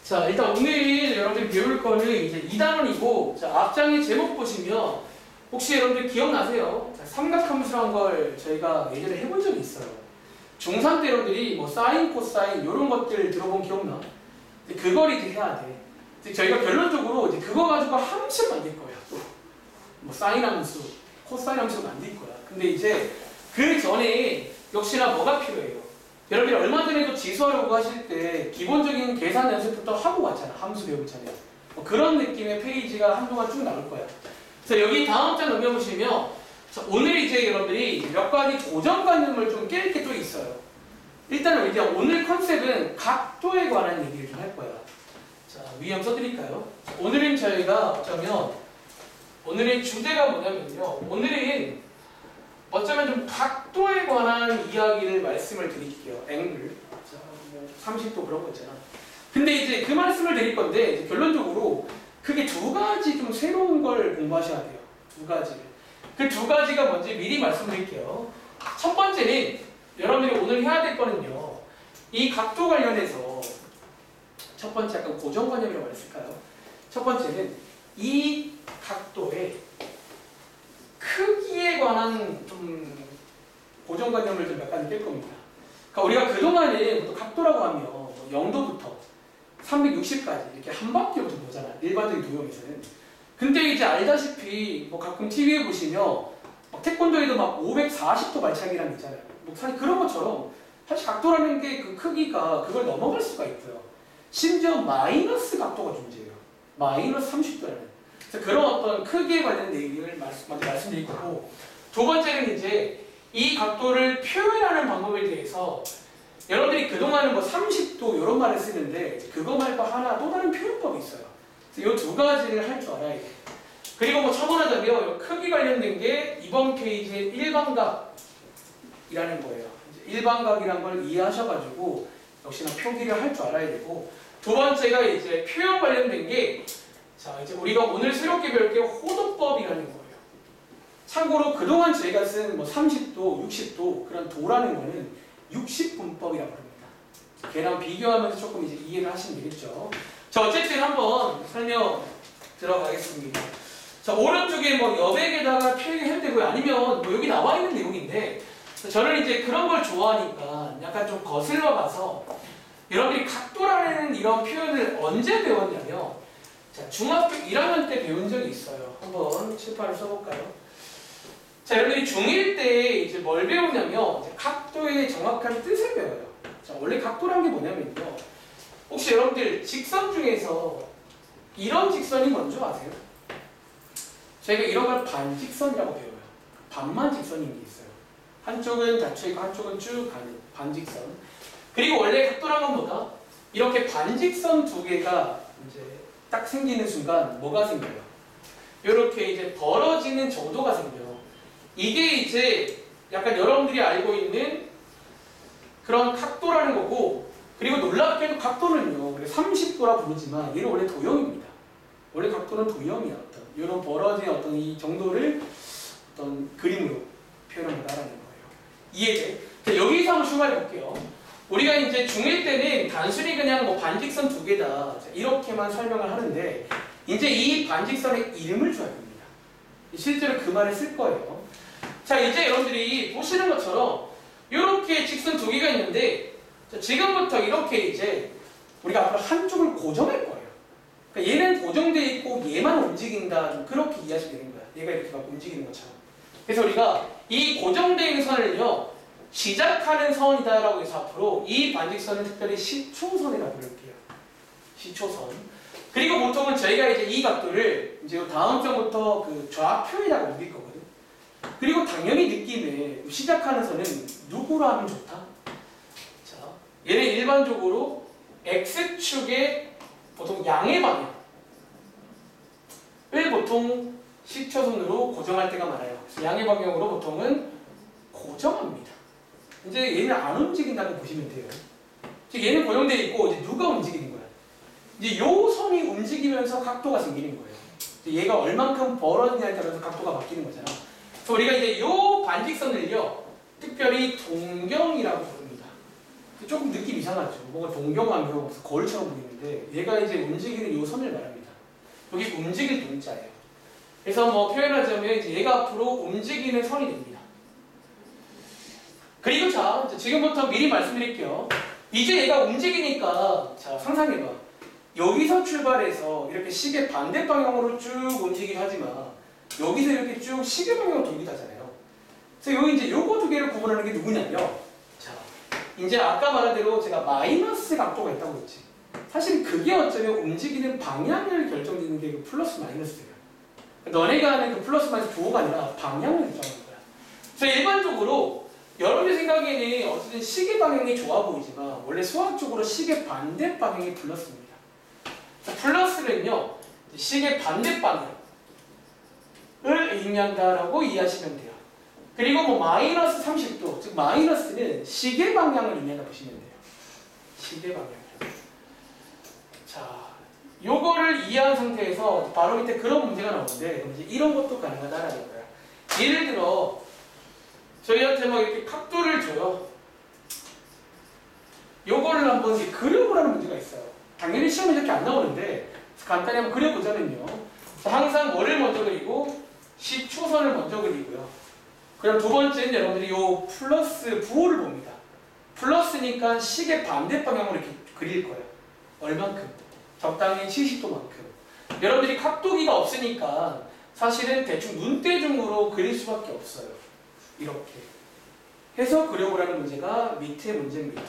자, 일단 오늘 여러분들이 배울 거는 이제 2단원이고, 자, 앞장의 제목 보시면, 혹시 여러분들 기억나세요? 자, 삼각함수라는 걸 저희가 예전에 해본 적이 있어요. 중3 때 여러분들이 뭐 사인, 코사인, 이런 것들 들어본 기억나? 근데 그걸 이제 해야 돼. 즉, 저희가 결론적으로 이제 그거 가지고 함수 만들 거예요. 또. 뭐 사인 함수, 코사인 함수를 만들 거야. 근데 이제 그 전에 역시나 뭐가 필요해요? 여러분들이 얼마 전에도 지수하려고 하실 때 기본적인 계산 연습부터 하고 왔잖아. 함수 배우기 전에. 뭐 그런 느낌의 페이지가 한동안 쭉 나올 거야. 그래서 여기 다음 장 넘겨보시면 오늘 이제 여러분들이 몇 가지 고정관념을 좀 깰 게 또 있어요. 일단은 이제 오늘 컨셉은 각도에 관한 얘기를 좀 할 거야. 자, 위에 한번 써드릴까요? 오늘은 저희가 어쩌면 오늘의 주제가 뭐냐면요. 오늘은 어쩌면 좀 각도에 관한 이야기를 말씀을 드릴게요. 앵글. 자, 뭐 30도 그런 거 있잖아. 근데 이제 그 말씀을 드릴 건데 이제 결론적으로 크게 두 가지 좀 새로운 걸 공부하셔야 돼요. 두 가지를. 그 두 가지가 뭔지 미리 말씀드릴게요. 첫 번째는 여러분들이 오늘 해야 될 거는요. 이 각도 관련해서 첫 번째 약간 고정관념이라고 말했을까요? 첫 번째는 이 각도의 크기에 관한 좀 고정관념을 좀 몇 가지 깰 겁니다. 그러니까 우리가 그동안에 각도라고 하면 0도부터 360까지 이렇게 한 바퀴부터 보잖아. 일반적인 도형에서는. 근데 이제 알다시피 뭐 가끔 TV에 보시면 막 태권도에도 막 540도 발차기라는 게 있잖아요. 뭐 사실 그런 것처럼 사실 각도라는 게 그 크기가 그걸 넘어갈 수가 있고요. 심지어 마이너스 각도가 존재해요. 마이너스 30도라는. 그런 어떤 크기에 관련된 얘기를 먼저 말씀드릴 거고, 두 번째는 이제 이 각도를 표현하는 방법에 대해서 여러분들이 그동안은 뭐 30도 이런 말을 쓰는데 그거 말고 하나 또 다른 표현법이 있어요. 이 두 가지를 할 줄 알아야 돼요. 그리고 뭐 첨언하자면 크기 관련된 게 이번 페이지의 일반각이라는 거예요. 일반각이라는 걸 이해하셔가지고 역시나 표기를 할 줄 알아야 되고, 두 번째가 이제 표현 관련된 게 자, 이제 우리가 오늘 새롭게 배울 게 호도법이라는 거예요. 참고로 그동안 저희가 쓴 뭐 30도, 60도 그런 도라는 거는 60분법이라고 합니다. 걔랑 비교하면서 조금 이제 이해를 하시면 되겠죠. 자, 어쨌든 한번 설명 들어가겠습니다. 자, 오른쪽에 뭐 여백에다가 필기해도 되고요. 아니면 뭐 여기 나와 있는 내용인데 저는 이제 그런 걸 좋아하니까 약간 좀 거슬러 가서 여러분들이 각도라는 이런 표현을 언제 배웠냐면 자, 중학교 1학년 때 배운 적이 있어요. 한번 칠판을 써볼까요? 자, 여러분들이 중1 때 이제 뭘 배우냐면 이제 각도의 정확한 뜻을 배워요. 자, 원래 각도란 게 뭐냐면요. 혹시 여러분들 직선 중에서 이런 직선이 뭔지 아세요? 저희가 이런 걸 반직선이라고 배워요. 반만 직선인 게 있어요. 한쪽은 닫혀있고 한쪽은 쭉 가는 반직선. 그리고 원래 각도란 건 뭐다? 이렇게 반직선 두 개가 이제 딱 생기는 순간 뭐가 생겨요? 이렇게 이제 벌어지는 정도가 생겨요. 이게 이제 약간 여러분들이 알고 있는 그런 각도라는 거고, 그리고 놀랍게도 각도는요 30도라 부르지만 얘는 원래 도형입니다. 원래 각도는 도형이야. 어떤 이런 벌어진 어떤 이 정도를 어떤 그림으로 표현한다라는 거예요. 이해돼? 자, 여기서 한번 출발해 볼게요. 우리가 이제 중1 때는 단순히 그냥 뭐 반직선 두 개다 이렇게만 설명을 하는데 이제 이 반직선의 이름을 줘야 됩니다. 실제로 그 말을 쓸 거예요. 자, 이제 여러분들이 보시는 것처럼 이렇게 직선 두 개가 있는데 자, 지금부터 이렇게 이제 우리가 앞으로 한쪽을 고정할 거예요. 그러니까 얘는 고정되어 있고 얘만 움직인다. 그렇게 이해하시면 되는 거야. 얘가 이렇게 막 움직이는 것처럼. 그래서 우리가 이 고정된 선을요 시작하는 선이다라고 해서 앞으로 이 반직선은 특별히 시초선이라고 부를게요. 시초선. 그리고 보통은 저희가 이제 이 각도를 이제 다음 점부터 그 좌표에다가 옮길 거거든. 그리고 당연히 느낌에 시작하는 선은 누구로 하면 좋다? 자, 얘는 일반적으로 X축의 보통 양의 방향을 보통 시초선으로 고정할 때가 많아요. 그래서 양의 방향으로 보통은 고정합니다. 이제 얘는 안 움직인다고 보시면 돼요. 즉 얘는 고정되어 있고 이제 누가 움직이는 거야? 이제 요 선이 움직이면서 각도가 생기는 거예요. 얘가 얼만큼 벌어지냐에 따라서 각도가 바뀌는 거잖아. 그래서 우리가 이제 요 반직선을요 특별히 동경이라고 부릅니다. 조금 느낌 이상하죠. 뭔가 동경하며 거울처럼 보이는데 얘가 이제 움직이는 이 선을 말합니다. 여기 움직일 동자예요. 그래서 뭐 표현하자면 이제 얘가 앞으로 움직이는 선이 됩니다. 그리고 자, 지금부터 미리 말씀드릴게요. 이제 얘가 움직이니까 자, 상상해봐. 여기서 출발해서 이렇게 시계 반대 방향으로 쭉 움직이긴 하지만 여기서 이렇게 쭉 시계 방향으로 돌기도 하잖아요. 그래서 여기 이제 요거 두 개를 구분하는 게 누구냐면 자, 이제 아까 말한 대로 제가 마이너스 각도가 있다고 했지. 사실 그게 어쩌면 움직이는 방향을 결정짓는 게 그 플러스 마이너스예요. 너네가 하는 그 플러스 마이너스 부호가 아니라 방향을 결정하는 거야. 그래서 일반적으로 여러분들 생각에는 어쨌든 시계 방향이 좋아 보이지만 원래 수학적으로 시계 반대 방향이 플러스입니다. 플러스는요, 시계 반대 방향을 의미한다라고 이해하시면 돼요. 그리고 뭐 마이너스 30도, 즉 마이너스는 시계 방향을 의미한다 보시면 돼요. 시계 방향. 자, 요거를 이해한 상태에서 바로 밑에 그런 문제가 나오는데 이제 이런 것도 가능하다라는 거예요. 예를 들어 저희한테 막 이렇게 각도를 줘요. 요거를 한번 이제 그려보라는 문제가 있어요. 당연히 시험에 이렇게 안 나오는데 간단히 한번 그려보자면요. 항상 뭐를 먼저 그리고 시초선을 먼저 그리고요. 그럼 두 번째는 여러분들이 요 플러스 부호를 봅니다. 플러스니까 시계 반대 방향으로 이렇게 그릴 거예요. 얼만큼? 적당히 70도만큼. 여러분들이 각도기가 없으니까 사실은 대충 눈대중으로 그릴 수밖에 없어요. 이렇게 해서 그려보라는 문제가 밑에 문제입니다.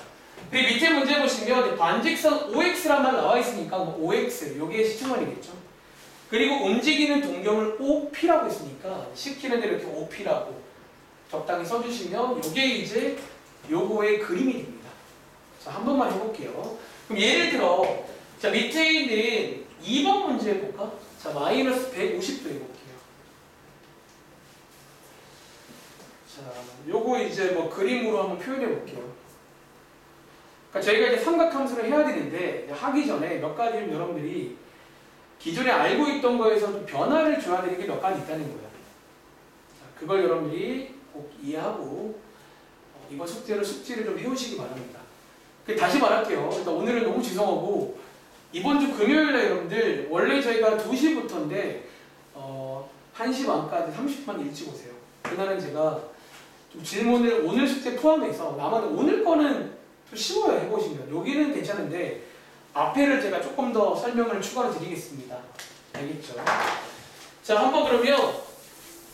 그리고 밑에 문제 보시면 반직선 OX란만 나와 있으니까 뭐 OX, 요게 시초선이겠죠. 그리고 움직이는 동경을 OP라고 했으니까 시키는 대로 이렇게 OP라고 적당히 써주시면 요게 이제 요거의 그림이 됩니다. 자, 한 번만 해볼게요. 그럼 예를 들어 자, 밑에 있는 2번 문제 해볼까? 자, 마이너스 150도 해볼게요. 자, 요거 이제 뭐 그림으로 한번 표현해 볼게요. 그러니까 저희가 이제 삼각함수를 해야 되는데 하기 전에 몇 가지 여러분들이 기존에 알고 있던 거에서 좀 변화를 줘야 되는 게 몇 가지 있다는 거예요. 자, 그걸 여러분들이 꼭 이해하고 이번 숙지를 좀 해오시기 바랍니다. 다시 말할게요. 일단 오늘은 너무 죄송하고 이번 주 금요일에 여러분들 원래 저희가 2시부터인데 1시 반까지 30분 일찍 오세요. 그날은 제가 좀 질문을 오늘 숙제 포함해서 나만 오늘 거는 좀 쉬워요. 해보시면 여기는 괜찮은데 앞에를 제가 조금 더 설명을 추가로 드리겠습니다. 알겠죠? 자, 한번 그러면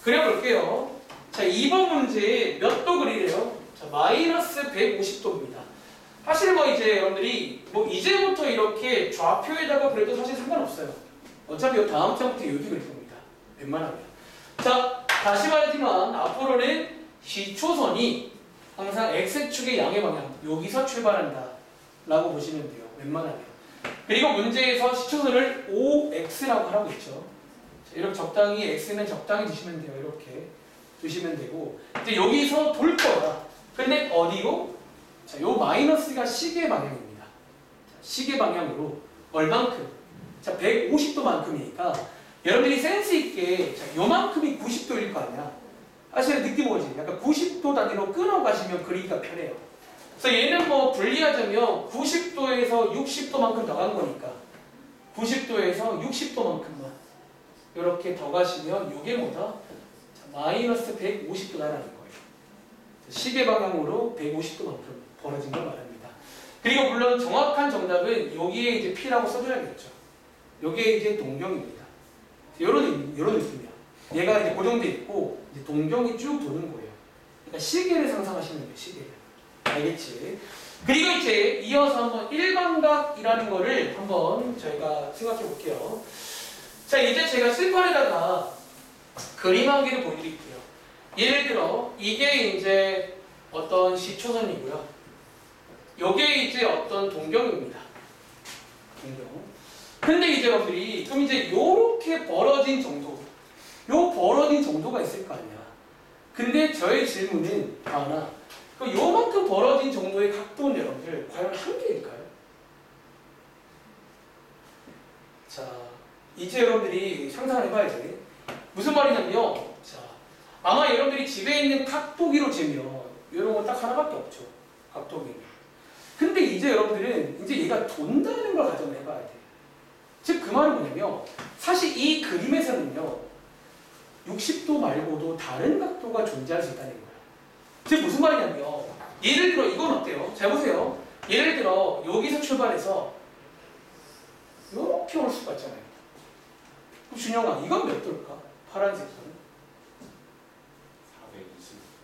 그려볼게요. 자, 2번 문제 몇 도 그리래요? 자, 마이너스 150도입니다. 사실 뭐 이제 여러분들이 뭐 이제부터 이렇게 좌표에다가 그래도 사실 상관없어요. 어차피 다음 장부터 여기 그릴 겁니다. 웬만하면. 자, 다시 말하지만 앞으로는 시초선이 항상 X축의 양의 방향 여기서 출발한다 라고 보시면 돼요. 웬만하면. 그리고 문제에서 시초선을 OX라고 하라고 했죠. 자, 이렇게 적당히 X는 적당히 두시면 돼요. 이렇게 두시면 되고 이제 여기서 돌 거야. 근데 어디로? 자, 요 마이너스가 시계 방향입니다. 자, 시계 방향으로 얼만큼? 자, 150도만큼이니까 여러분들이 센스 있게 자, 요만큼이 90도일 거 아니야. 사실 느낌 오지? 약간 90도 단위로 끊어가시면 그리기가 편해요. 그래서 얘는 뭐 분리하자면 90도에서 60도만큼 더 간 거니까 90도에서 60도만큼만 이렇게 더 가시면 요게 뭐다? 자, 마이너스 150도다라는 거예요. 시계 방향으로 150도만큼 벌어진 걸 말합니다. 그리고 물론 정확한 정답은 여기에 이제 P라고 써줘야겠죠. 여기에 이제 동경입니다. 이런 느낌이야. 얘가 이제 고정돼 있고 이제 동경이 쭉 도는 거예요. 그러니까 시계를 상상하시면 돼요. 시계를. 알겠지? 그리고 이제 이어서 한번 일반각이라는 거를 한번 저희가 생각해 볼게요. 자, 이제 제가 실판에다가 그림 한 개를 보여드릴게요. 예를 들어 이게 이제 어떤 시초선이고요. 요게 이제 어떤 동경입니다. 동경. 근데 이제 여러분들이 그럼 이제 요렇게 벌어진 정도, 요 벌어진 정도가 있을 거 아니야. 근데 저의 질문은 하나, 그 요만큼 벌어진 정도의 각도는 여러분들 과연 한 개일까요? 자, 이제 여러분들이 상상을 해봐야 돼. 무슨 말이냐면요. 자, 아마 여러분들이 집에 있는 각도기로 재면 이런 건 딱 하나밖에 없죠. 각도기는. 이제 여러분들은 이제 얘가 돈다는 걸 가정을 해봐야 돼. 즉 그 말은 뭐냐면 사실 이 그림에서는요 60도 말고도 다른 각도가 존재할 수 있다는 거야. 즉 무슨 말이냐면 예를 들어 이건 어때요? 잘 보세요. 예를 들어 여기서 출발해서 이렇게 올 수가 있잖아요. 그럼 준영아 이건 몇 도일까? 파란색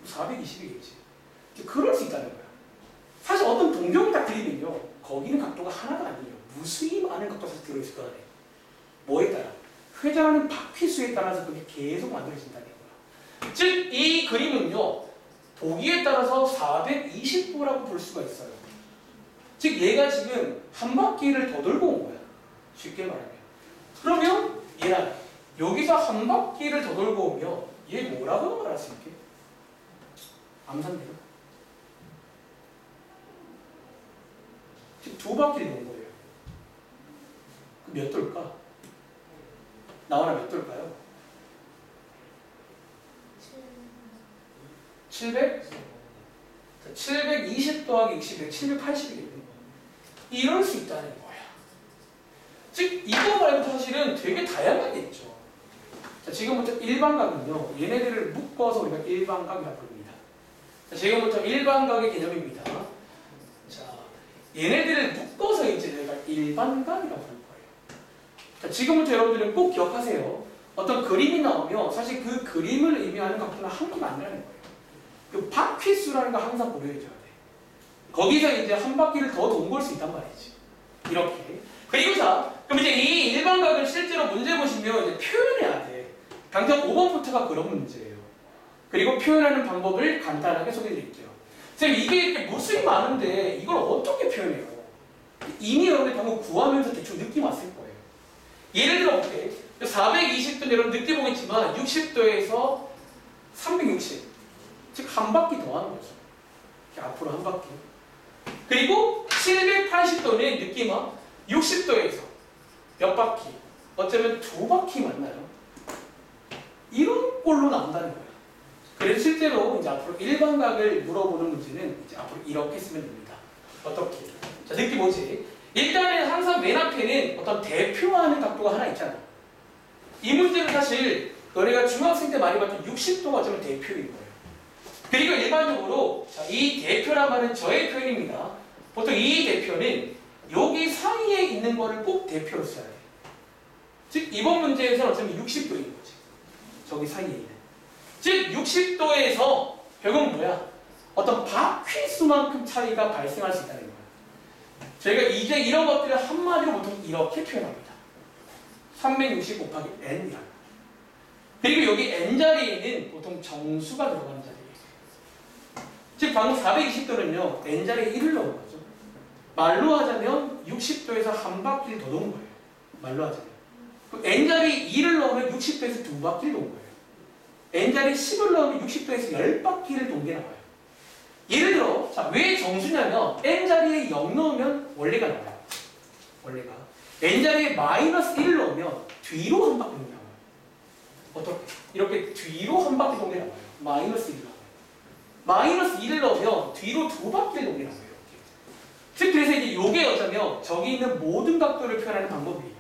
선은 420이겠지. 그럴 수 있다는 거야. 사실 어떤 동경을 딱 그리면요 거기는 각도가 하나가 아니에요. 무수히 많은 각도가 들어있을 거라네. 뭐에 따라? 회전하는 바퀴수에 따라서 그게 계속 만들어진다는 거야. 즉 이 그림은요 보기에 따라서 420도라고 볼 수가 있어요. 즉 얘가 지금 한 바퀴를 더 돌고 온 거야. 쉽게 말하면. 그러면 얘는 여기서 한 바퀴를 더 돌고 오면 얘 뭐라고 말할 수 있게? 암산대로. 즉 두 바퀴를 도는 거예요. 몇 도일까? 나와라 몇 도일까요? 720 더하기 60에 780이겠네요. 이럴 수 있다는 거야. 즉 이거 말고 사실은 되게 다양하게 있죠. 자, 지금부터 일반각은요. 얘네들을 묶어서 우리가 일반각이라고 부릅니다. 자, 지금부터 일반각의 개념입니다. 자, 얘네들을 묶어서 이제 내가 일반각이라고 부를 거예요. 자, 지금부터 여러분들은 꼭 기억하세요. 어떤 그림이 나오면 사실 그 그림을 의미하는 각도는 한 개가 아니라는 거예요. 그 바퀴수라는 거 항상 고려해줘야 돼. 거기서 이제 한 바퀴를 더 동걸 수 있단 말이지. 이렇게. 그리고 자, 그럼 이제 이 일반각을 실제로 문제 보시면 이제 표현해야 돼. 당장 5번부터가 그런 문제예요. 그리고 표현하는 방법을 간단하게 소개해드릴게요. 선생님 이게 이렇게 무수히 많은데 이걸 어떻게 표현해요? 이미 여러분들 방금 구하면서 대충 느낌 왔을 거예요. 예를 들어 볼게. 420도 여러분 느낌 오겠지만 60도에서 360. 즉 한 바퀴 더 하는 거죠. 이렇게 앞으로 한 바퀴. 그리고 780도는 느낌 와. 60도에서 몇 바퀴? 어쩌면 두 바퀴 맞나요? 이런 꼴로 나온다는 거예요. 그래서 실제로 이제 앞으로 일반각을 물어보는 문제는 이제 앞으로 이렇게 쓰면 됩니다. 어떻게? 자, 느낌 오지? 일단은 항상 맨 앞에는 어떤 대표하는 각도가 하나 있잖아. 이 문제는 사실 너네가 중학생 때 많이 봤던 60도가 어쩌면 대표인 거예요. 그리고 일반적으로 자, 이 대표란 말은 저의 표현입니다. 보통 이 대표는 여기 사이에 있는 거를 꼭 대표로 써야 돼. 즉 이번 문제에서는 어쩌면 60도인 거지. 저기 사이에 있는. 즉 60도에서 결국은 뭐야? 어떤 바퀴수만큼 차이가 발생할 수 있다는 거야. 저희가 이제 이런 것들을 한마디로 보통 이렇게 표현합니다. 360 곱하기 n이라고. 그리고 여기 n자리에는 보통 정수가 들어가는 자리예요. 즉 방금 420도는요 n자리에 1을 넣은 거죠. 말로 하자면 60도에서 한 바퀴를 더 도는 거예요. 말로 하자면 n자리에 2를 넣으면 60도에서 두 바퀴를 도는 거예요. n자리에 10을 넣으면 60도에서 10바퀴를 돈 게 나와요. 예를 들어 자, 왜 정수냐면 n자리에 0 넣으면 원래가 나와요. 원래가 n자리에 마이너스 1을 넣으면 뒤로 한 바퀴 돈 게 나와요. 어떻게? 이렇게 뒤로 한 바퀴 돈 게 나와요. 마이너스 1을 넣어요. 마이너스 2를 넣으면 뒤로 두 바퀴를 돈 게 나와요. 즉 그래서 이제 요게 어쩌면 저기 있는 모든 각도를 표현하는 방법이에요.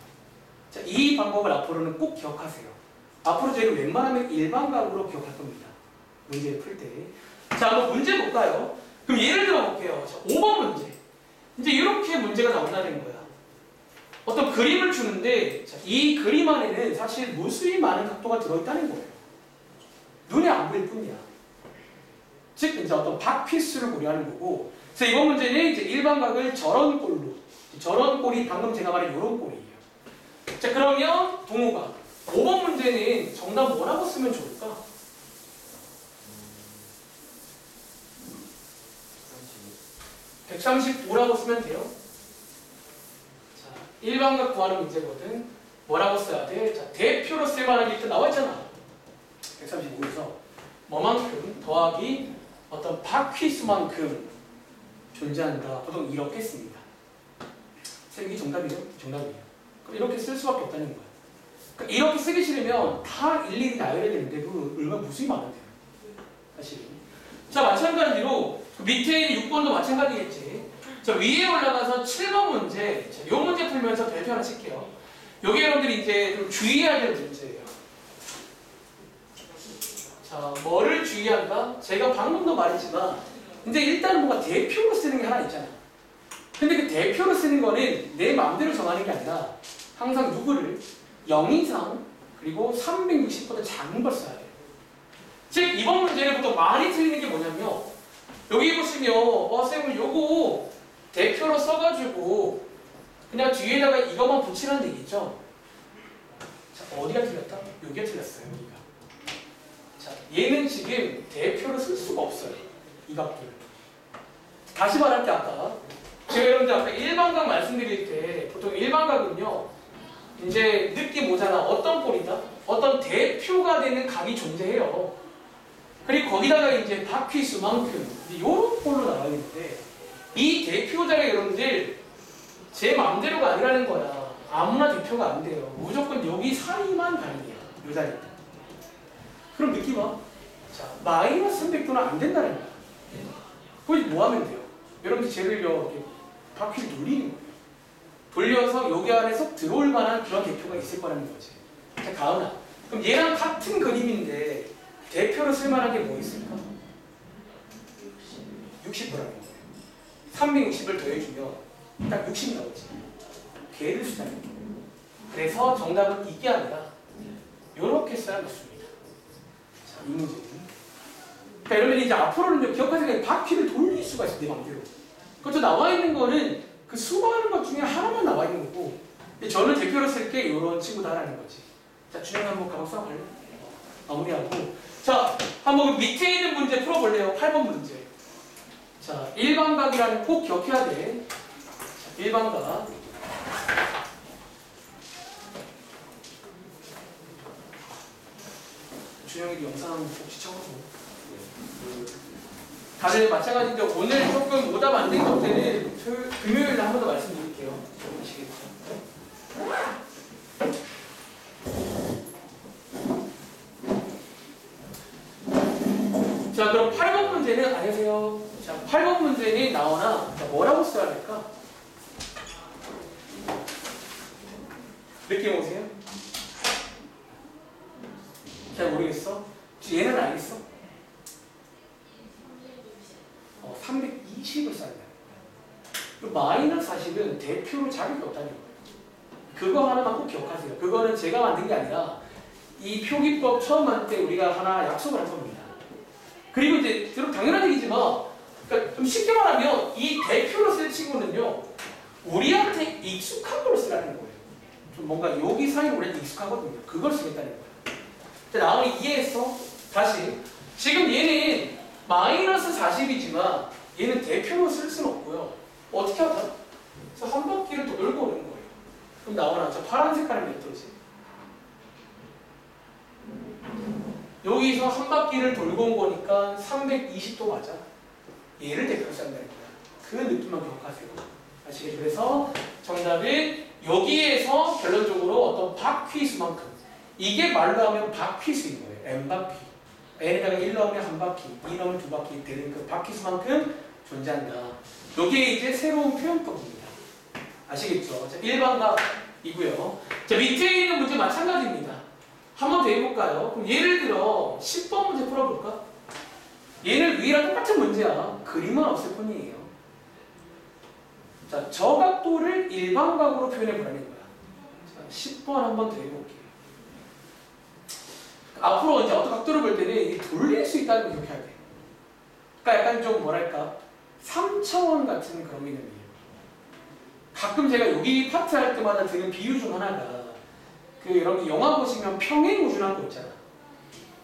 자, 이 방법을 앞으로는 꼭 기억하세요. 앞으로 저희는 웬만하면 일반각으로 기억할 겁니다. 문제를 풀 때. 자, 한번 문제 볼까요? 그럼 예를 들어 볼게요. 자, 5번 문제. 이제 이렇게 문제가 나온다는 거야. 어떤 그림을 주는데 자, 이 그림 안에는 사실 무수히 많은 각도가 들어있다는 거예요. 눈에 안 보일 뿐이야. 즉 이제 어떤 바퀴수를 고려하는 거고. 그래서 이번 문제는 이제 일반각을 저런 꼴로. 저런 꼴이 방금 제가 말한 이런 꼴이에요. 자, 그러면 동호가 5번 문제는 정답 뭐라고 쓰면 좋을까? 135라고 쓰면 돼요. 자, 일반각 구하는 문제거든. 뭐라고 써야 돼? 자, 대표로 쓸만한 게 일단 나와있잖아. 135에서 뭐만큼 더하기 어떤 바퀴수만큼 존재한다. 보통 이렇게 씁니다. 선생님 이게 정답이죠? 정답이에요. 그럼 이렇게 쓸 수밖에 없다는 거야. 그러니까 이렇게 쓰기 싫으면 다 일일이 나열해야 되는데 그 얼마나 무수히 많은데요. 사실. 자, 마찬가지로 그 밑에 있는 6번도 마찬가지겠지. 자, 자, 위에 올라가서 7번 문제. 자, 요 문제 풀면서 별표 하나 칠게요. 요게 여러분들이 이제 좀 주의해야 될 문제예요. 자, 뭐를 주의한다? 제가 방금도 말했지만, 이제 일단 뭔가 대표로 쓰는 게 하나 있잖아. 근데 그 대표로 쓰는 거는 내 마음대로 정하는 게 아니라 항상 누구를 0 이상 그리고 360보다 작은 걸 써야 돼요. 즉 이번 문제는 보통 많이 틀리는 게 뭐냐면 여기 보시면 쌤은 요거 대표로 써가지고 그냥 뒤에다가 이것만 붙이라는 얘기죠. 자, 어디가 틀렸다? 요게 틀렸어요. 여기가. 자, 얘는 지금 대표로 쓸 수가 없어요. 이 값들. 다시 말할게 아까. 제가 여러분들 아까 일반각 말씀드릴 때 보통 일반각은요 이제 느낌 오잖아. 어떤 꼴이다? 어떤 대표가 되는 각이 존재해요. 그리고 거기다가 이제 바퀴수만큼 이런 꼴로 나와 있는데 이 대표자가 여러분들 제 마음대로가 아니라는 거야. 아무나 대표가 안 돼요. 무조건 여기 사이만 가능해요. 요 자리. 그럼 느낌 와? 자, 마이너스 300도는 안 된다는 거야. 거기 뭐 하면 돼요? 여러분들 쟤를 이렇게 바퀴를 돌리는 거예요. 돌려서 여기 안에 쏙 들어올 만한 그런 대표가 있을 거라는 거지. 자, 가은아. 그럼 얘랑 같은 그림인데 대표로 쓸만한 게 뭐 있을까? 60%라는 거예요. 360을 더해주면 딱 60 나오지. 걔를 쓰자는 거예요. 그래서 정답은 이게 아니라 이렇게 써야 맞습니다. 자, 이 문제는. 그러니까 여러분들이 이제 앞으로는 기억하세요. 바퀴를 돌릴 수가 있어요. 내 맘대로. 그것도 나와 있는 거는 그 수많은 것 중에 하나만 나와 있는 거고 저는 대표로 쓸게 이런 친구다라는 거지. 자, 준영 한번 가방 써볼래? 마무리하고 자, 한번 밑에 있는 문제 풀어볼래요? 8번 문제. 자, 일반각이라는 꼭 기억해야 돼. 자, 일반각. 준영이 영상 꼭 시청하고. 다들 마찬가지인데 오늘 조금 오답 안 된 것들은 금요일에 한 번 더 말씀드릴게요. 아시겠죠? 자, 그럼 8번 문제는 안녕하세요. 자, 8번 문제는 나오나 자, 뭐라고 써야 될까? 느낌 오세요? 잘 모르겠어? 얘는 알겠어? 320을 써야 돼요. 마이너스 40은 대표로 자격이 없다는 거예요. 그거 하나만 꼭 기억하세요. 그거는 제가 만든 게 아니라 이 표기법 처음 할 때 우리가 하나 약속을 한 겁니다. 그리고 이제 여러분 당연한 얘기지만 그러니까 좀 쉽게 말하면 이 대표로 쓸 친구는요 우리한테 익숙한 걸로 쓰라는 거예요. 좀 뭔가 여기 사이 우리한테 익숙하거든요. 그걸 쓰겠다는 거예요. 자, 나오니 이해했어? 다시 지금 얘는 마이너스 40이지만 얘는 대표로 쓸 수는 없고요. 어떻게 하자? 그래서 한 바퀴를 더 돌고 오는 거예요. 그럼 나오나? 저 파란 색깔은 몇 도지? 여기서 한 바퀴를 돌고 온 거니까 320도 맞아. 얘를 대표로 쓴다는 거야. 그 느낌만 기억하세요. 아시겠죠? 그래서 정답은 여기에서 결론적으로 어떤 바퀴수만큼 이게 말로 하면 바퀴수인 거예요. N바퀴. N에다가 1 넣으면 한 바퀴, 2 넣으면 두 바퀴 되는 그 바퀴수만큼 존재한다. 이게 이제 새로운 표현법입니다. 아시겠죠? 자, 일반각이고요. 자, 밑에 있는 문제 마찬가지입니다. 한 번 더 해볼까요? 그럼 예를 들어 10번 문제 풀어볼까? 얘는 위랑 똑같은 문제야. 그림은 없을 뿐이에요. 자, 저 각도를 일반각으로 표현해 보라는 거야. 자, 10번 한 번 더 해볼게요. 앞으로 이제 어떤 각도를 볼 때는 돌릴 수 있다는 걸 기억해야 돼. 그러니까 약간 좀 뭐랄까 3차원 같은 그런 개념이에요. 가끔 제가 여기 파트 할 때마다 드는 비유 중 하나가 그 여러분 영화 보시면 평행우주라는 거 있잖아.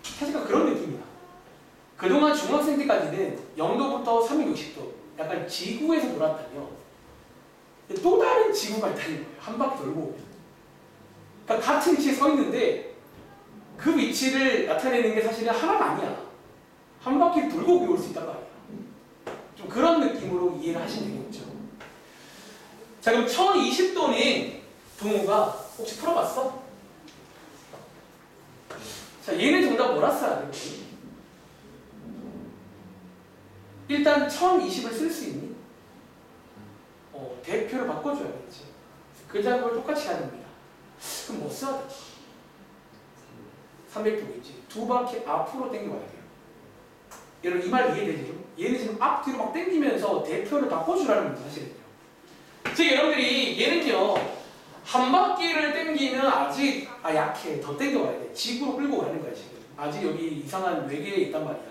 사실 그런 느낌이야. 그동안 중학생 때까지는 0도부터 360도 약간 지구에서 놀았다며 또 다른 지구가 있다는 거예요. 한 바퀴 돌고 오면. 그러니까 같은 위치에 서 있는데 그 위치를 나타내는 게 사실은 하나가 아니야. 한 바퀴 돌고 올 수 있단 말이야. 좀 그런 느낌으로 이해를 하시면 되겠죠. 자, 그럼 1020도는 동호가 혹시 풀어봤어? 자, 얘는 정답 뭐라 써야 돼? 일단 1020을 쓸 수 있니? 대표를 바꿔줘야겠지. 그 작업을 똑같이 해야 됩니다. 그럼 뭐 써야 돼? 300도겠지. 두 바퀴 앞으로 당겨봐야 돼요. 여러분 이 말 이해되죠? 얘는 지금 앞뒤로 막 당기면서 대표를 바꿔주라는 거죠, 사실은요. 즉 여러분들이 얘는요 한 바퀴를 당기면 아직 약해. 더 당겨봐야 돼. 지구로 끌고 가는 거야 지금. 아직 여기 이상한 외계에 있단 말이야.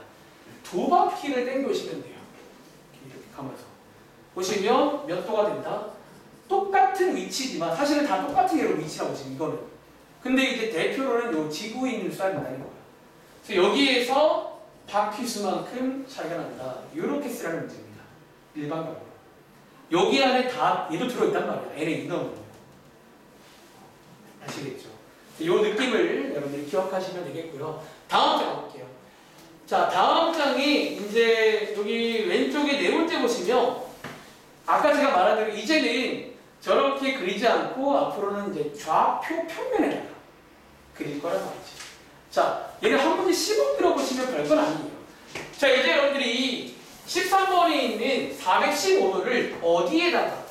두 바퀴를 당겨오시면 돼요. 이렇게 가면서 보시면 몇 도가 된다? 똑같은 위치지만 사실은 다 똑같은 여러분 위치라고 지금 이거는. 근데 이제 대표로는 요 지구에 있는 수가 된다는 거야. 그래서 여기에서 바퀴 수만큼 차이가 난다. 이렇게 쓰라는 문제입니다. 일반적으로. 여기 안에 다 얘도 들어있단 말이야. n의 인원으로. 아시겠죠? 이 느낌을 여러분들이 기억하시면 되겠고요. 다음 장 가볼게요. 자, 다음 장이 이제 여기 왼쪽에 네 번째 보시면 아까 제가 말한 대로 이제는 저렇게 그리지 않고 앞으로는 이제 좌표 평면에다가 그릴 거란 말이지. 자, 얘를 한 번씩 시범 들어보시면 별건 아니에요. 자, 이제 여러분들이 13번에 있는 415도를 어디에다가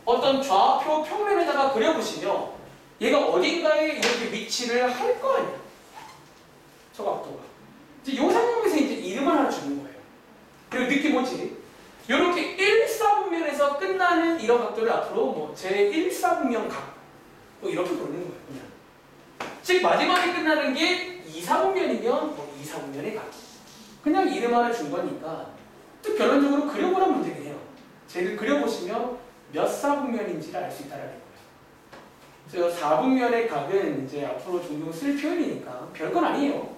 어떤 좌표 평면에다가 그려보시면 얘가 어딘가에 이렇게 위치를 할 거 아니야. 저 각도가. 이제 요 상황에서 이제 이름을 하나 주는 거예요. 그리고 느낌 뭐지? 이렇게 1사분면에서 끝나는 이런 각도를 앞으로 뭐 제1사분면 각. 뭐 이렇게 부르는 거예요, 그냥. 즉, 마지막에 끝나는 게 2사분면이면 뭐 2사분면의 각. 그냥 이름 하나 준 거니까 또 결론적으로 그려보란 문제긴 해요. 쟤를 그려보시면 몇 사분면인지를 알 수 있다는 거예요. 그래서 4분면의 각은 이제 앞으로 종종 쓸 표현이니까 별건 아니에요.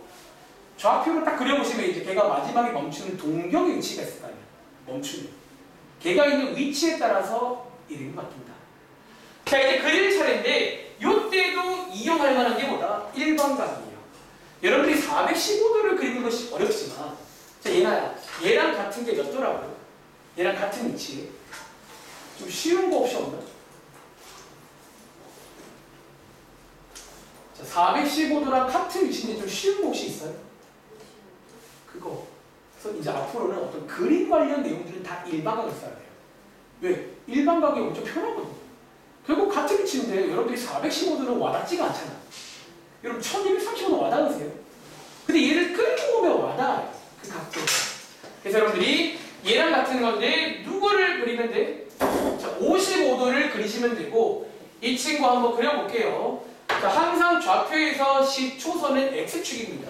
좌표로 딱 그려보시면 이제 걔가 마지막에 멈추는 동경의 위치가 있을 거 아니에요. 멈추는. 걔가 있는 위치에 따라서 이름이 바뀐다. 자, 이제 그릴 차례인데 이때도 이용할 만한 게 뭐다? 일반각이에요. 여러분들이 415도를 그리는 것이 어렵지만 자, 얘랑 같은 게 몇 도라고요? 얘랑 같은 위치. 좀 쉬운 거 혹시 없나? 자, 415도랑 같은 위치인데 좀 쉬운 거 혹시 있어요? 그거. 그래서 이제 앞으로는 어떤 그림 관련 내용들은 다 일반각을 써야 돼요. 왜? 일반각이 엄청 편하거든요. 결국 같은 위치인데 여러분들이 415도는 와닿지가 않잖아. 여러분 1235도 와닿으세요? 근데 얘를 끌고 오면 와닿아요. 그 각도. 그래서 여러분들이 얘랑 같은 건데 누구를 그리면 돼? 자, 55도를 그리시면 되고 이 친구 한번 그려볼게요. 자, 항상 좌표에서 10초선은 X축입니다.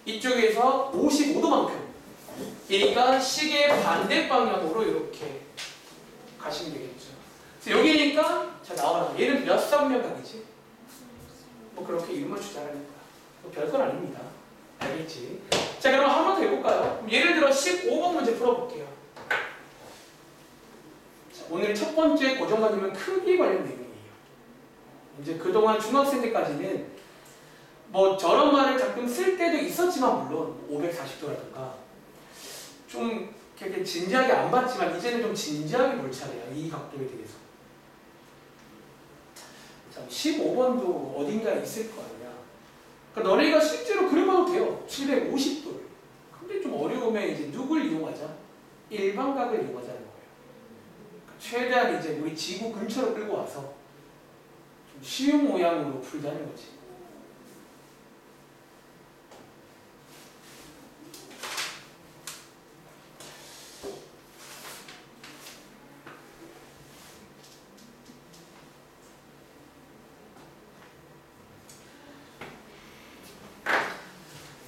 이쪽에서 55도만큼. 그러니까 시계 반대 방향으로 이렇게 가시면 되겠죠. 그래서 여기니까 자, 나와라. 얘는 몇 사분면 각이지? 뭐 그렇게 이름을 주자라는 거야. 뭐 별건 아닙니다. 알겠지? 자, 그럼 한 번 더 해볼까요? 예를 들어 15번 문제 풀어볼게요. 자, 오늘 첫 번째 고정관념은 크기 관련 내용이에요. 이제 그동안 중학생 때까지는 뭐 저런 말을 가끔 쓸 때도 있었지만 물론 540도라든가 좀 이렇게 진지하게 안 봤지만 이제는 좀 진지하게 볼 차례야. 이 각도에 대해서. 자, 15번도 어딘가에 있을 거 아니야. 그러니까 너네가 실제로 그려봐도 돼요. 750도를. 근데 좀 어려우면 이제 누굴 이용하자? 일반각을 이용하자는 거예요. 그러니까 최대한 이제 우리 지구 근처로 끌고 와서 좀 쉬운 모양으로 풀자는 거지.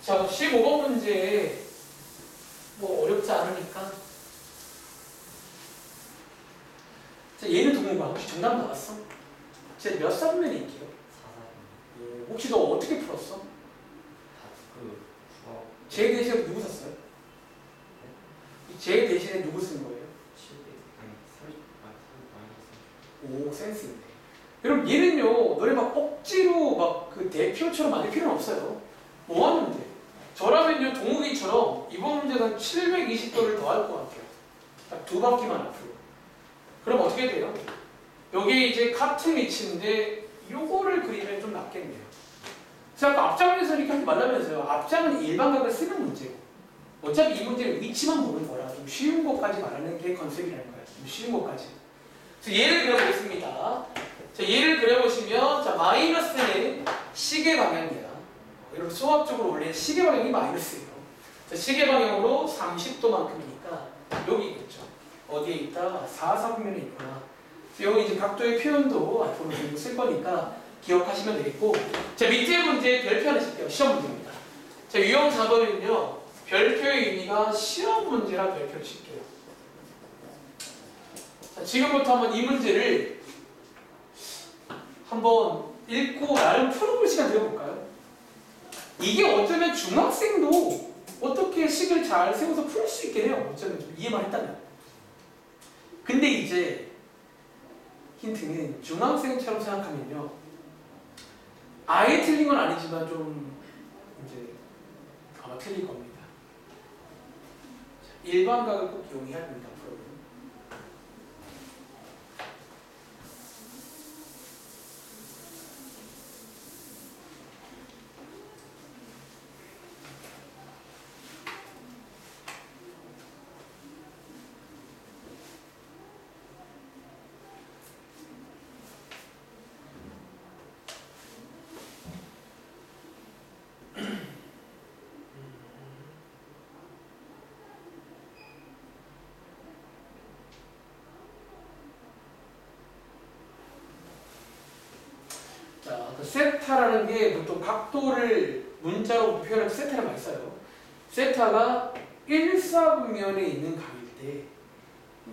자, 15번 문제 뭐 어렵지 않으니까. 자, 얘는 동물과 혹시 정답 나왔어? 쟤 몇 사분면이 있게요? 4사분. 혹시 너 어떻게 풀었어? 제 대신에 누구 썼어요? 제 대신에 누구 쓴 거예요? 700, 오, 센스 있네. 여러분 얘는요, 너네 막 억지로 막 그 대표처럼 만들 필요는 없어요. 뭐 하면 돼? 저라면요, 동욱이처럼 이번 문제는 720도를 더 할 것 같아요. 딱 두 바퀴만 앞으로. 그럼 어떻게 돼요? 여기 이제 같은 위치인데 요거를 그리면 좀 낫겠네요. 그래서 아까 앞장에서 이렇게 하지 말라면서요. 앞장은 일반각을 쓰는 문제고 어차피 이 문제는 위치만 보는 거라 좀 쉬운 것까지 말하는 게 컨셉이라는 거예요. 좀 쉬운 것까지. 그래서 얘를 그려보겠습니다. 자, 얘를 그려보시면 자 마이너스는 시계 방향이야. 여러분 수학적으로 원래 시계 방향이 마이너스예요. 자, 시계 방향으로 30도만큼이니까 여기 있겠죠. 어디에 있다? 4사분면에 있구나. 여기 이제 각도의 표현도 앞으로 좀 쓸 거니까 기억하시면 되겠고, 자 밑에 문제 별표 하나 칠게요. 시험 문제입니다. 자 유형 4번은요 별표의 의미가 시험 문제라 별표를 칠게요. 자 지금부터 한번 이 문제를 한번 읽고 나름 풀어볼 시간 드려볼까요? 이게 어쩌면 중학생도 어떻게 식을 잘 세워서 풀 수 있게 해요. 어쩌면 좀 이해만 했다면. 근데 이제 힌트는 중학생처럼 생각하면요 아예 틀린 건 아니지만 좀 이제 아마 틀릴 겁니다. 일반각을 꼭 이용해야 됩니다. 앞으로는. 자, 그 세타라는 게 보통 각도를 문자로 표현할 때 세타를 많이 써요. 세타가 1사분면에 있는 각일 때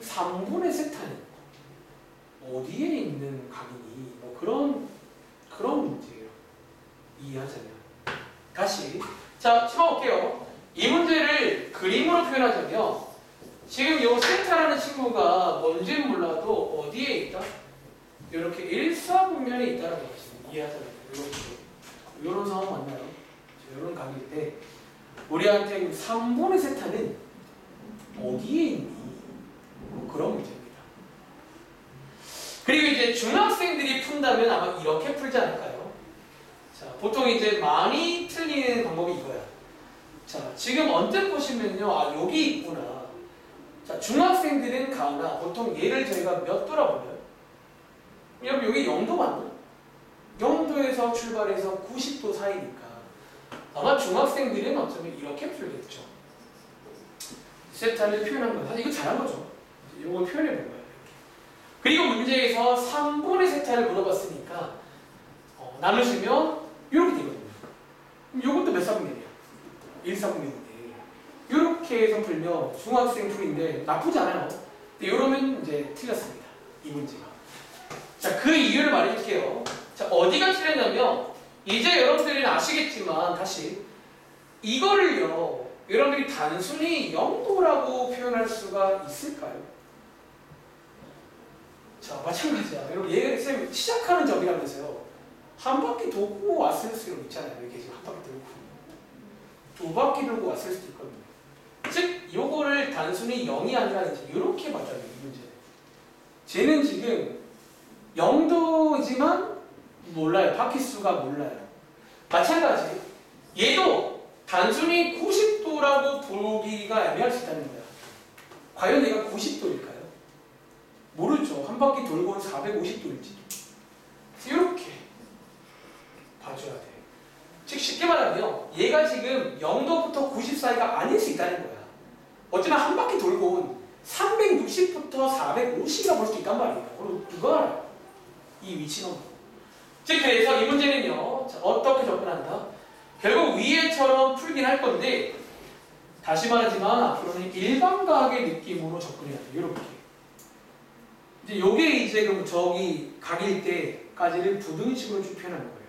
3분의 세타는 어디에 있는 각이니? 뭐 그런 문제예요. 이해하자면. 다시 자 쳐볼게요. 이 문제를 그림으로 표현하자면 지금 이 세타라는 친구가 뭔지는 몰라도 어디에 있다? 이렇게 일사분면에 있다라고 하시면 이해하잖아요. 이런 상황 맞나요? 이런 각일 때 우리한테 3분의 세타는 어디에 있니? 뭐 그런 문제입니다. 그리고 이제 중학생들이 푼다면 아마 이렇게 풀지 않을까요? 자, 보통 이제 많이 틀리는 방법이 이거야. 자, 지금 언뜻 보시면요, 아 여기 있구나. 자, 중학생들은 가나 보통 얘를 저희가 몇 도라 불러요? 여러분 여기 0도 맞나? 0도에서 출발해서 90도 사이니까 아마 중학생들은 어쩌면 이렇게 풀겠죠. 세타를 표현한 거예요. 사실 이거 잘한 거죠. 이걸 표현해 본 거예요. 그리고 문제에서 3분의 세타를 물어봤으니까 나누시면 이렇게 되거든요. 그럼 이것도 몇 사분면이야? 1사분면인데 이렇게 해서 풀면 중학생 풀인데 나쁘지 않아요. 근데 이러면 이제 틀렸습니다. 이 문제가. 자, 그 이유를 말해줄게요. 자, 어디가 틀렸냐면 이제 여러분들이 아시겠지만 다시 이거를요 여러분들이 단순히 0도라고 표현할 수가 있을까요? 자, 마찬가지야. 여러분 얘 쌤 시작하는 점이라면서요 한 바퀴 돌고 왔을 수도 있잖아요. 이렇게 지금 한 바퀴 돌고 두 바퀴 돌고 왔을 수도 있거든요. 즉 요거를 단순히 0이 아니라 이제 이렇게 봐줘야 돼요. 이 문제. 쟤는 지금 0도지만 몰라요. 바퀴 수가 몰라요. 마찬가지. 얘도 단순히 90도라고 보기가 애매할 수 있다는 거야. 과연 얘가 90도일까요? 모르죠. 한 바퀴 돌고는 450도일지도. 이렇게 봐줘야 돼. 즉 쉽게 말하면 얘가 지금 0도부터 90 사이가 아닐 수 있다는 거야. 어쩌면 한 바퀴 돌고 360부터 450이라고 볼 수 있단 말이에요. 그리고 그거 알아요. 이 위치는. 즉 그래서 이 문제는요. 자, 어떻게 접근한다? 결국 위에처럼 풀긴 할 건데 다시 말하지만 앞으로는 일반각의 느낌으로 접근해야 돼요. 이렇게. 이제 요게 이제 그럼 저기 각일 때까지를 부등식으로 쭉 표현하는 거예요.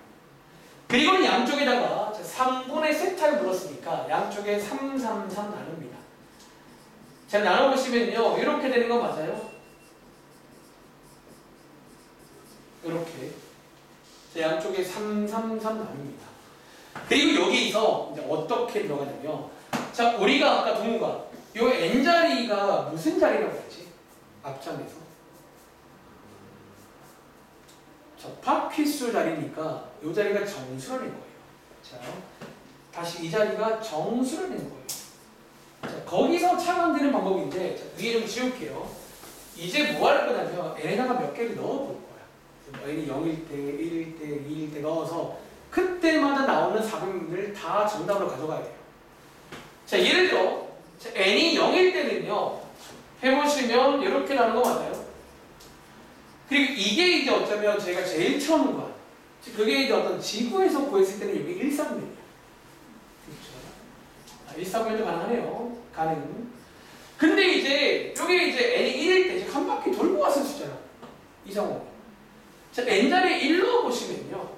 그리고는 양쪽에다가 3분의 세타를 물었으니까 양쪽에 3, 3, 3 나눕니다. 자, 나눠보시면요. 이렇게 되는 거 맞아요? 이렇게. 자, 양쪽에 3, 3, 3 나눕니다. 그리고 여기서 이제 어떻게 들어가냐면 자, 우리가 아까 동우가 요 n자리가 무슨 자리라고 했지? 앞장에서. 자, 바퀴수 자리니까 이 자리가 정수라는 거예요. 자, 다시 이 자리가 정수라는 거예요. 자, 거기서 차감되는 방법인데 자, 위에 좀 지울게요. 이제 뭐 할 거냐면 n에다가 몇 개를 넣어볼 거야. n이 0일 때, 1일 때, 2일 때 넣어서 그때마다 나오는 사분면을 다 정답으로 가져가야 돼요. 자, 예를 들어 자, n이 0일 때는요. 해보시면 이렇게 나오는 거 맞아요? 그리고 이게 이제 어쩌면 제가 제일 처음 구한 그게 이제 어떤 지구에서 구했을 때는 이게 1사분면이에요. 그렇죠? 1사분면도 가능하네요. 가능. 근데 이제 이게 이제 n이 1일 때 이제 한 바퀴 돌고 왔을 수 있잖아. 이 상황. 자, n 자리에 1 넣어 보시면요.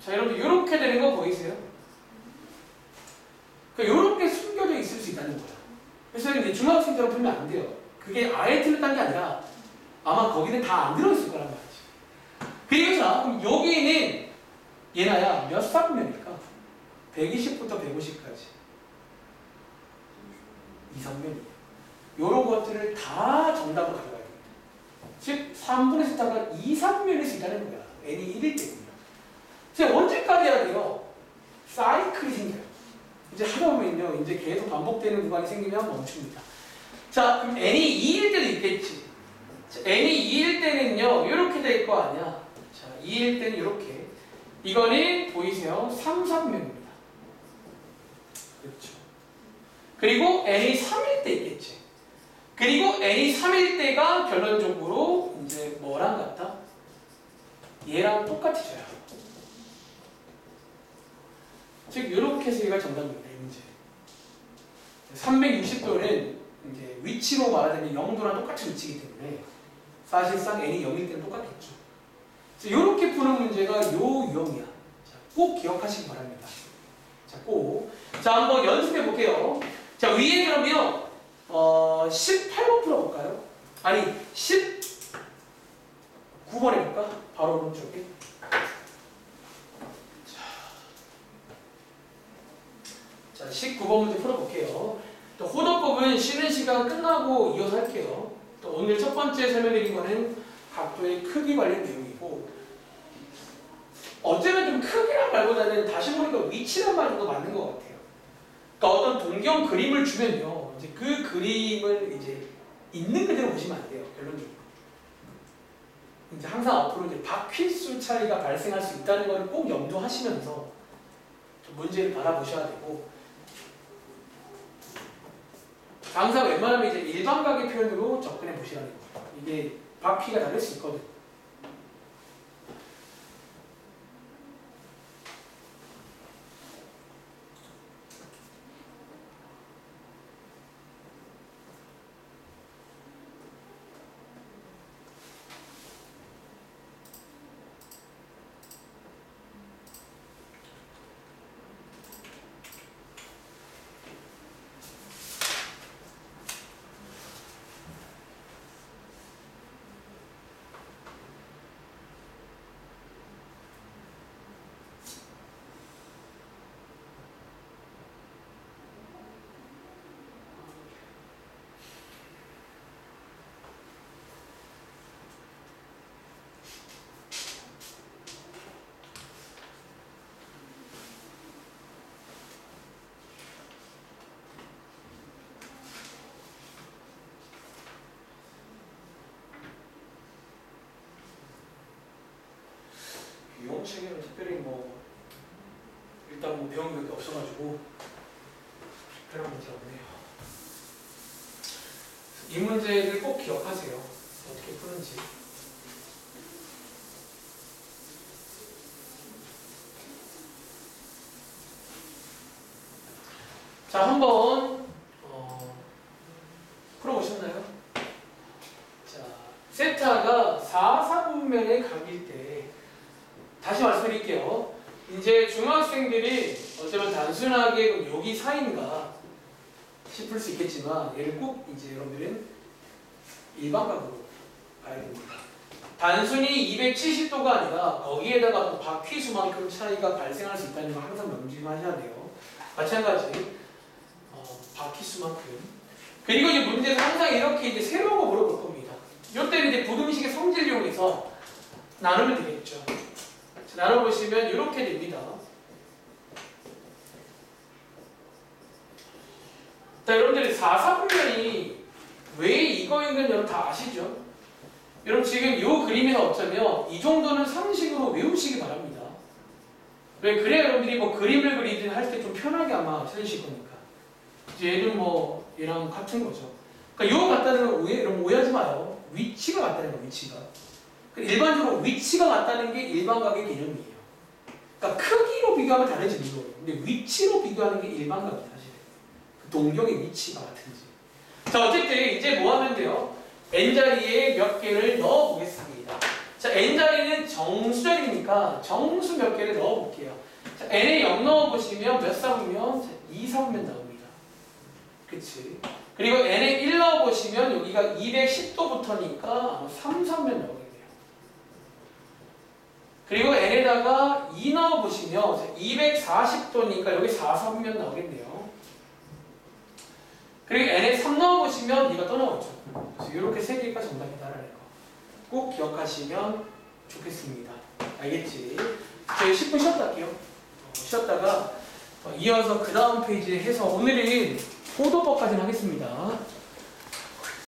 자, 여러분 이렇게 되는 거 보이세요? 그러니까 이렇게 숨겨져 있을 수 있다는 거야. 그래서 이제 중학생처럼 풀면 안 돼요. 그게 아예 틀렸다는 게 아니라 아마 거기는 다 안 들어있을 거란 말이지. 그리고 자, 그럼 여기는 얘나야 몇 사분면일까? 120부터 150까지. 2사분면이에요. 이런 것들을 다 정답으로 가져가야 됩니다. 즉 3분의 세타가 2사분면일 수 있다는 거야. n이 1일 때군요. 그래서 언제까지 해야 돼요? 사이클이 생겨요. 이제 하다 보면요. 이제 계속 반복되는 구간이 생기면 멈춥니다. 자, 그럼 n이 2일 때도 있겠지. 자, n이 2일 때는요. 이렇게 될 거 아니야. 자, 2일 때는 이렇게. 이거는 보이세요? 3사분면입니다. 그렇죠. 그리고 n이 3일 때 있겠지. 그리고 n이 3일 때가 결론적으로 이제 뭐랑 같다? 얘랑 똑같아져요. 즉 이렇게 해서 얘가 정답입니다. 이 문제. 360도는 이제 위치로 말하자면 0도랑 똑같은 위치이기 때문에 사실상 n이 0일 때는 똑같겠죠. 이렇게 푸는 문제가 요 유형이야. 자, 꼭 기억하시기 바랍니다. 자, 꼭. 자, 한번 연습해 볼게요. 자, 위에 그러면 18번 풀어볼까요? 아니 19번 해볼까? 바로 오른쪽에. 자, 19번 문제 풀어볼게요. 또 호도법은 쉬는 시간 끝나고 이어서 할게요. 또 오늘 첫 번째 설명드린 거는 각도의 크기 관련 내용이고 어쩌면 좀 크기란 말보다는 다시 보니까 위치란 말이 더 맞는 것 같아요. 그러니까 어떤 동경 그림을 주면요. 이제 그 그림을 이제 있는 그대로 보시면 안 돼요. 결론적으로. 이제 항상 앞으로 이제 바퀴수 차이가 발생할 수 있다는 걸 꼭 염두하시면서 문제를 바라보셔야 되고 항상 웬만하면 이제 일반각의 표현으로 접근해 보시라는 거예요. 이게 바퀴가 다를 수 있거든. 유형 체계는 특별히 뭐 일단 뭐 배운 게 없어가지고 특별한 문제가 없네요. 이 문제를 꼭 기억하세요. 어떻게 푸는지. 자, 한번 풀어보셨나요? 자, 세타가 4사분면의 각일 때 다시 말씀드릴게요. 이제 중학생들이 어쩌면 단순하게 여기 사인가 싶을 수 있겠지만 얘를 꼭 이제 여러분들은 일반각으로 봐야 됩니다. 단순히 270도가 아니라 거기에다가 또 바퀴수만큼 차이가 발생할 수 있다는 걸 항상 명심하셔야 돼요. 마찬가지 바퀴수만큼. 그리고 이제 문제는 항상 이렇게 이제 새로운 거 물어볼 겁니다. 이때는 이제 부등식의 성질 이용해서 나누면 되겠죠. 나눠보시면 이렇게 됩니다. 자, 여러분들이 4사분면이 왜 이거인 건 여러분 다 아시죠? 여러분 지금 이 그림에서 어쩌면 이 정도는 상식으로 외우시기 바랍니다. 왜 그래야 여러분들이 뭐 그림을 그리든 할 때 좀 편하게 아마 찾으실 거니까. 이제 얘는 뭐 얘랑 같은 거죠. 그러니까 이거 같다는 건 여러분 오해하지 마요. 위치가 같다는 거 위치가. 일반적으로 위치가 같다는 게 일반각의 개념이에요. 그러니까 크기로 비교하면 다르지 물론. 근데 위치로 비교하는 게 일반각이에요 사실. 그 동경의 위치가 같은지. 자 어쨌든 이제 뭐 하면 돼요? n자리에 몇 개를 넣어 보겠습니다. 자 n자리는 정수자리니까 정수 몇 개를 넣어 볼게요. 자 n에 0 넣어 보시면 몇 삼으면 2 삼으면 나옵니다. 그치? 그리고 n에 1 넣어 보시면 여기가 210도부터니까 3 삼으면 나오겠네요. 그리고 n에다가 2 넣어 보시면 240도니까 여기 4 삼으면 나오겠네요. 그리고 n에 3 넣어 보시면 얘가 또 나오죠. 그래서 이렇게 세 개가 정답이다라는 거 꼭 기억하시면 좋겠습니다. 알겠지? 저희 10분 쉬었다 할게요. 쉬었다가 이어서 그 다음 페이지에 해서 오늘은 포도법까지는 하겠습니다.